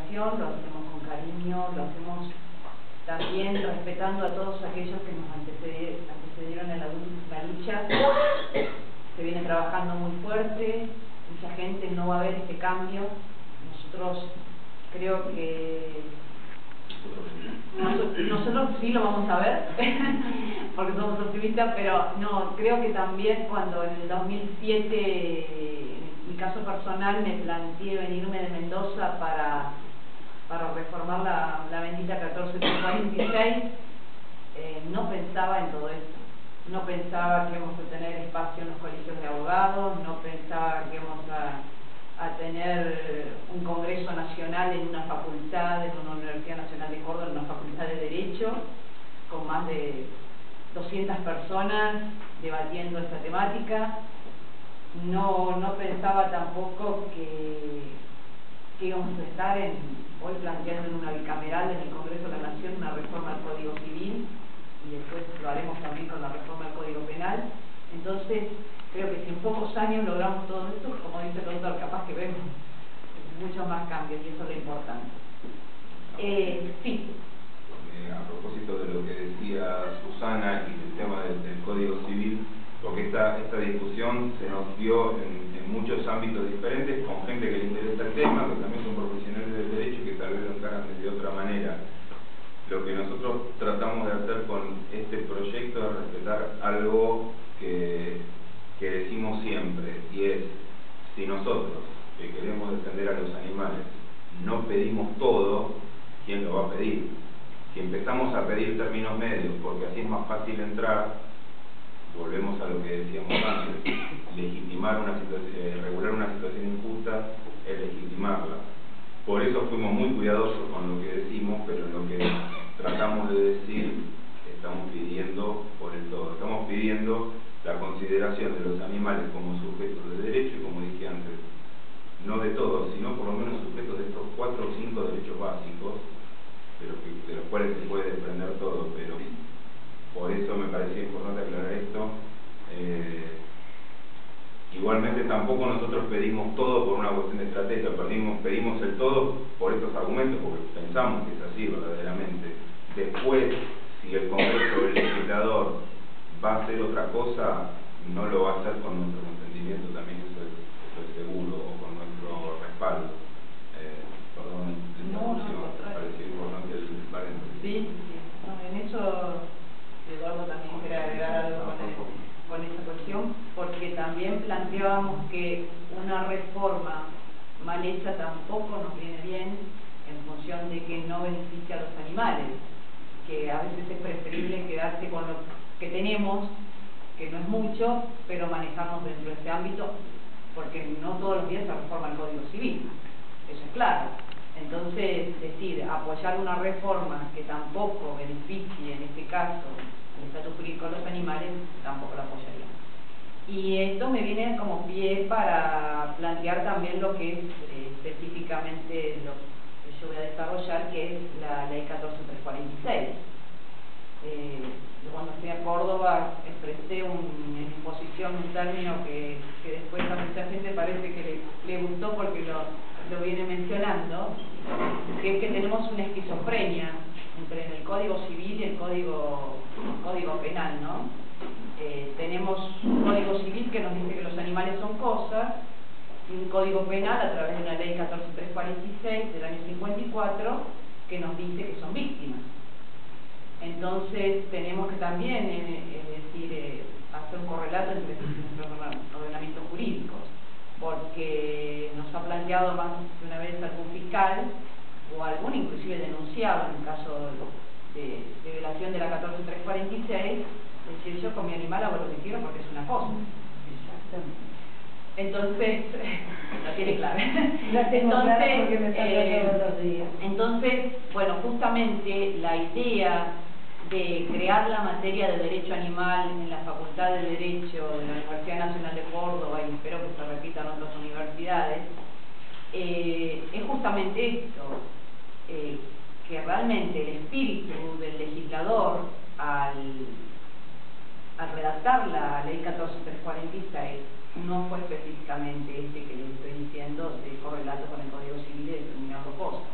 dedicación, lo hacemos con cariño, lo hacemos también respetando a todos aquellos que nos antecedieron en la lucha. Se viene trabajando muy fuerte, mucha gente no va a ver este cambio. Nosotros creo que nosotros sí lo vamos a ver porque somos optimistas, pero no, creo que también cuando en el 2007, en mi caso personal, me planteé venirme de Mendoza para reformar la bendita 14346, no pensaba en todo esto. No pensaba que íbamos a tener espacio en los colegios de abogados, no pensaba que íbamos a tener un congreso nacional en una facultad, en una Universidad Nacional de Córdoba, en una facultad de Derecho, con más de 200 personas debatiendo esta temática. No pensaba tampoco que íbamos a estar hoy planteando en una bicameral en el Congreso de la Nación una reforma al Código Civil, y después lo haremos también con la reforma del Código Penal. Entonces, creo que si en pocos años logramos todo esto, como dice el doctor, capaz que vemos muchos más cambios, y eso es lo importante. Sí. A propósito de lo que decía Susana y del tema del Código Civil, porque esta discusión se nos dio en muchos ámbitos diferentes, con gente que le interesa el tema, que también son profesionales del derecho y que tal vez lo encaran de otra manera. Lo que nosotros tratamos de hacer con este proyecto es respetar algo que decimos siempre, y es: si nosotros, que queremos defender a los animales, no pedimos todo, ¿quién lo va a pedir? Si empezamos a pedir términos medios, porque así es más fácil entrar, volvemos a lo que decíamos antes: legitimar una situación, regular una situación injusta es legitimarla. Por eso fuimos muy cuidadosos con lo que decimos, pero lo que tratamos de decir, estamos pidiendo por el todo. Estamos pidiendo la consideración de los animales como sujetos de derecho, y como dije antes, no de todos, sino por lo menos sujetos de estos 4 o 5 derechos básicos, pero de los cuales se puede desprender todo. Pero por eso me parecía importante aclarar esto. Igualmente tampoco nosotros pedimos todo por una cuestión de estrategia, pedimos el todo por estos argumentos, porque pensamos que es así verdaderamente. Después, si el Congreso o el legislador va a hacer otra cosa, no lo va a hacer con nuestro consentimiento, también eso es seguro, o con nuestro respaldo. Perdón, me pareció importante el paréntesis. Sí, no, en eso Eduardo también quiere agregar algo con esa cuestión, porque también planteábamos que una reforma mal hecha tampoco nos viene bien, en función de que no beneficia a los animales, que a veces es preferible quedarse con lo que tenemos, que no es mucho, pero manejarnos dentro de ese ámbito, porque no todos los días se reforma el Código Civil, eso es claro. Entonces, decir, apoyar una reforma que tampoco beneficie, en este caso, el estatus jurídico de los animales, tampoco la apoyaría. Y esto me viene como pie para plantear también lo que es específicamente lo que yo voy a desarrollar, que es la Ley 14346. Yo cuando fui a Córdoba expresé en exposición un término que después a mucha gente parece que le gustó porque lo viene mencionando, que es que tenemos una esquizofrenia entre el Código Civil y el Código Penal, ¿no? Tenemos un Código Civil que nos dice que los animales son cosas, y un Código Penal a través de una Ley 14346 del año 54 que nos dice que son víctimas. Entonces tenemos que también hacer un correlato entre nuestros ordenamientos jurídicos, porque nos ha planteado más de una vez algún fiscal o algún inclusive denunciado en el caso de violación de la 14346, decir: yo con mi animal hago lo que quiero porque es una cosa. Entonces, lo tiene claro. Entonces, bueno, justamente la idea de crear la materia de derecho animal en la Facultad de Derecho de la Universidad Nacional de Córdoba, y espero que se repita en otras universidades, es justamente esto, que realmente el espíritu del legislador al redactar la Ley 14346 no fue específicamente que les estoy diciendo de correlato con el Código Civil de determinado cosas,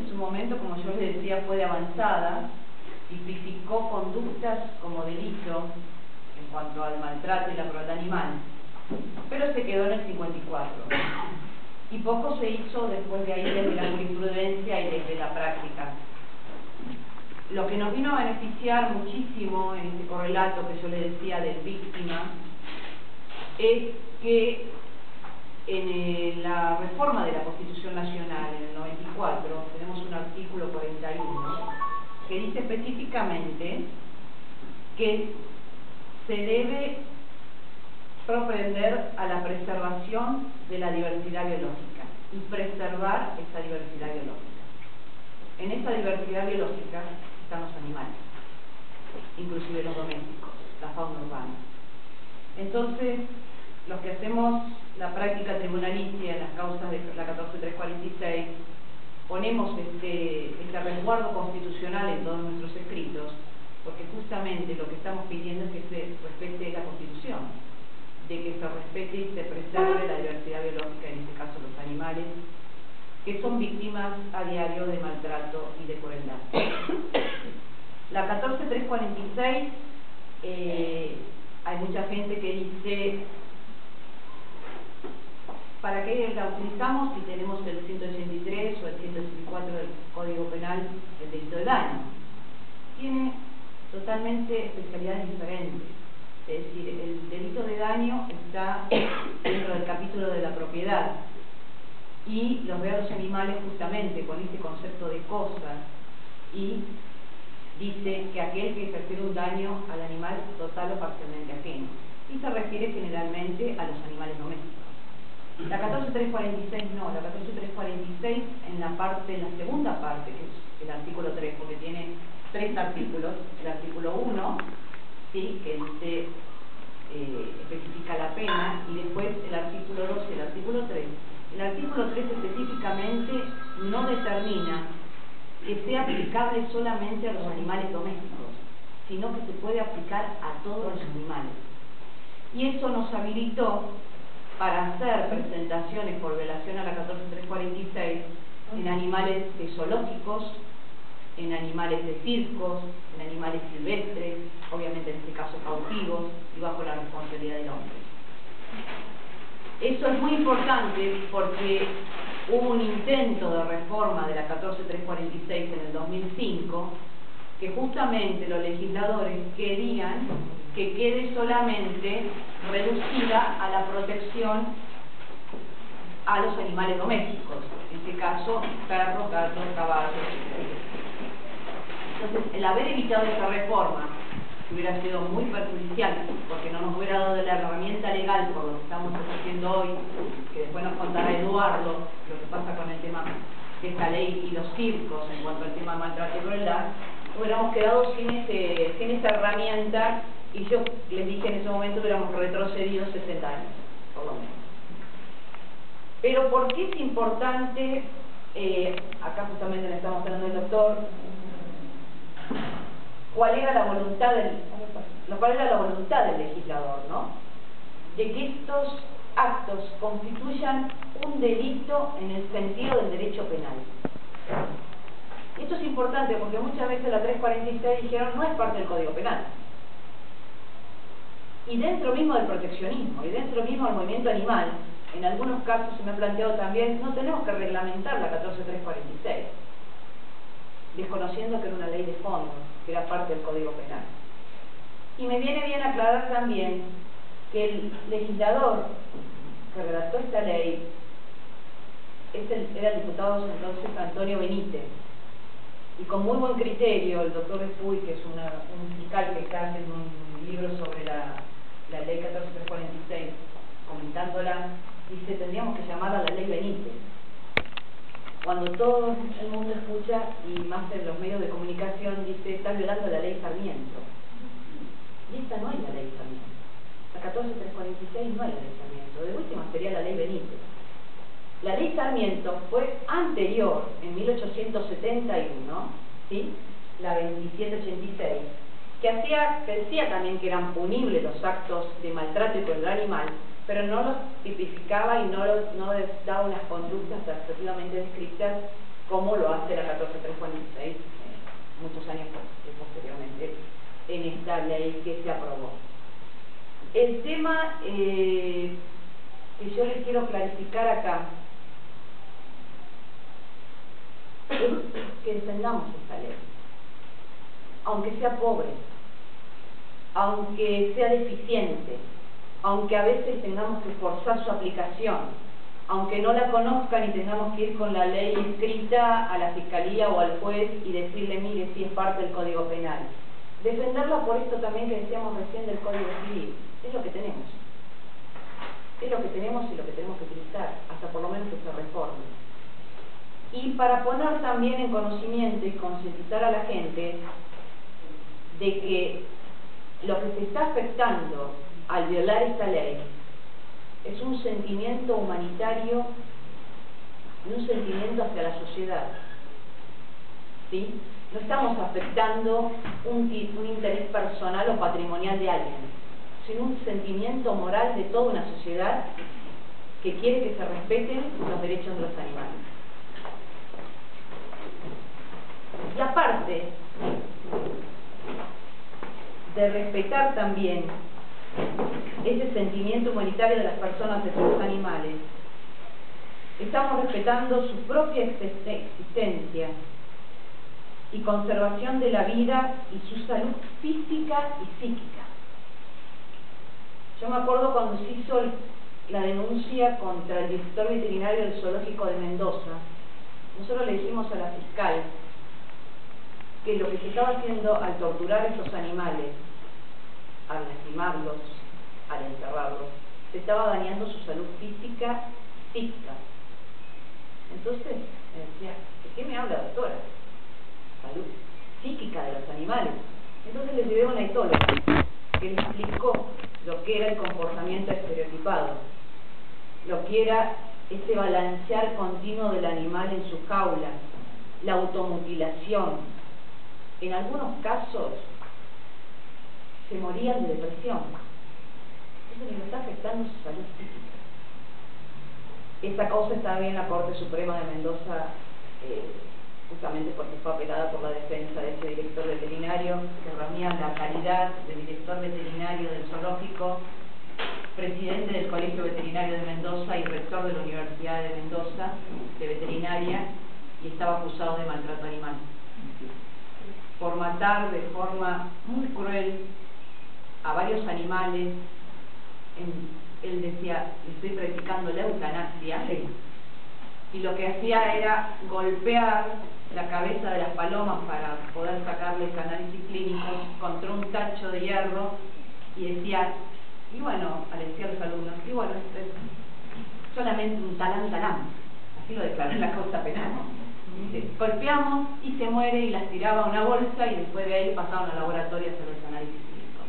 en su momento, como yo les decía, fue de avanzada, tipificó conductas como delito en cuanto al maltrato y la crueldad animal, pero se quedó en el 54. Y poco se hizo después de ahí desde la jurisprudencia y desde la práctica. Lo que nos vino a beneficiar muchísimo en este correlato que yo le decía de víctima es que en la reforma de la Constitución Nacional en el 94 tenemos un artículo 41 que dice específicamente que se debe propender a la preservación de la diversidad biológica y preservar esa diversidad biológica. En esa diversidad biológica están los animales, inclusive los domésticos, la fauna urbana. Entonces, los que hacemos la práctica tribunalicia en las causas de la 14346, ponemos este resguardo constitucional en todos nuestros escritos, porque justamente lo que estamos pidiendo es que se respete la Constitución, de que se respete y se preserve la diversidad biológica, en este caso los animales, que son víctimas a diario de maltrato y de crueldad. La 14346, hay mucha gente que dice, ¿para qué la utilizamos si tenemos el 183 o el 184 del Código Penal, el delito de daño? Tiene totalmente especialidades diferentes. Es decir, el delito de daño está dentro del capítulo de la propiedad y los ve a los animales justamente con este concepto de cosas y dice que aquel que ejerce un daño al animal total o parcialmente ajeno, y se refiere generalmente a los animales domésticos. La 14346 no, la 14346 en la segunda parte, que es el artículo 3, porque tiene 3 artículos, el artículo 1, ¿sí?, que dice, especifica la pena, y después el artículo 2 y el artículo 3. El artículo 3 específicamente no determina que sea aplicable solamente a los animales domésticos, sino que se puede aplicar a todos los animales. Y eso nos habilitó para hacer presentaciones por violación a la 14346 en animales de zoológicos, en animales de circos, en animales silvestres, obviamente en este caso cautivos, y bajo la responsabilidad del hombre. Eso es muy importante porque hubo un intento de reforma de la 14346 en el 2005, que justamente los legisladores querían que quede solamente reducida a la protección a los animales domésticos, en este caso perros, gatos, caballos, etc. Entonces, el haber evitado esa reforma, que hubiera sido muy perjudicial, porque no nos hubiera dado la herramienta legal por lo que estamos haciendo hoy, que después nos contará Eduardo lo que pasa con el tema de esta ley y los circos en cuanto al tema de maltrato y crueldad, hubiéramos quedado sin esa herramienta, y yo les dije en ese momento que hubiéramos retrocedido 60 años, por lo menos. Pero ¿por qué es importante? Acá justamente le estamos hablando del doctor, cuál era la voluntad del legislador, ¿no? De que estos actos constituyan un delito en el sentido del derecho penal. Esto es importante porque muchas veces la 346 dijeron no es parte del Código Penal. Y dentro mismo del proteccionismo y dentro mismo del movimiento animal, en algunos casos se me ha planteado también, no tenemos que reglamentar la 14346, desconociendo que era una ley de fondo, que era parte del Código Penal. Y me viene bien aclarar también que el legislador que redactó esta ley era el diputado entonces Antonio Benítez, y con muy buen criterio el doctor Espuy, que es un fiscal que está haciendo un libro sobre la ley 14346, comentándola, dice, tendríamos que llamarla la ley Benítez. Cuando todo el mundo escucha, y más en los medios de comunicación, dice, está violando la ley Sarmiento. Y esta no es la ley Sarmiento. La 14346 no es la ley Sarmiento. De última sería la ley Benítez. La ley Sarmiento fue anterior, en 1871, ¿sí?, la 2786, que decía también que eran punibles los actos de maltrato y crueldad animal, pero no los tipificaba y no daba unas conductas taxativamente descritas como lo hace la 14346 muchos años posteriormente en esta ley que se aprobó. El tema que yo les quiero clarificar acá es que defendamos esta ley, aunque sea pobre, aunque sea deficiente, aunque a veces tengamos que forzar su aplicación, aunque no la conozcan y tengamos que ir con la ley escrita a la fiscalía o al juez y decirle, mire, si es parte del Código Penal. Defenderla por esto también que decíamos recién del Código Civil, es lo que tenemos. Es lo que tenemos y lo que tenemos que utilizar, hasta por lo menos que se reforme. Y para poner también en conocimiento y concientizar a la gente de que lo que se está afectando al violar esta ley es un sentimiento humanitario y un sentimiento hacia la sociedad, ¿sí? No estamos afectando un interés personal o patrimonial de alguien, sino un sentimiento moral de toda una sociedad que quiere que se respeten los derechos de los animales. Y aparte de respetar también ese sentimiento humanitario de las personas hacia los animales, estamos respetando su propia existencia y conservación de la vida y su salud física y psíquica. Yo me acuerdo cuando se hizo la denuncia contra el director veterinario del zoológico de Mendoza, nosotros le dijimos a la fiscal que lo que se estaba haciendo al torturar a estos animales, al lastimarlos, al enterrarlos, se estaba dañando su salud física, psíquica. Entonces me decía, ¿de qué me habla, doctora? Salud psíquica de los animales. Entonces les llevé a una etóloga que le explicó lo que era el comportamiento estereotipado, lo que era ese balancear continuo del animal en su jaula, la automutilación. En algunos casos se morían de depresión. Eso le está afectando su salud física. Esta causa estaba en la Corte Suprema de Mendoza, justamente porque fue apelada por la defensa de ese director veterinario, que reunía la calidad de director veterinario del zoológico, presidente del Colegio Veterinario de Mendoza y rector de la Universidad de Mendoza, de veterinaria, y estaba acusado de maltrato animal. Por matar de forma muy cruel a varios animales. Él decía, estoy practicando la eutanasia, y lo que hacía era golpear la cabeza de las palomas para poder sacarles análisis clínicos contra un tacho de hierro, y decía, y bueno, decía a los alumnos, y bueno, esto es solamente un talán, así lo declaró en la causa penal. Dice, golpeamos y se muere, y las tiraba a una bolsa y después de ahí pasaban al laboratorio a hacer los análisis clínicos.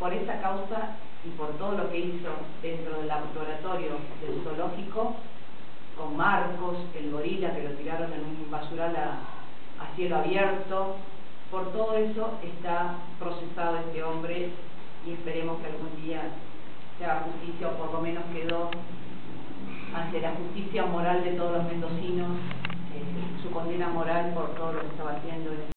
Por esa causa y por todo lo que hizo dentro del laboratorio del zoológico, con Marcos, el gorila que lo tiraron en un basural a cielo abierto, por todo eso está procesado este hombre, y esperemos que algún día se haga justicia, o por lo menos quedó ante la justicia moral de todos los mendocinos, su condena moral por todo lo que estaba haciendo en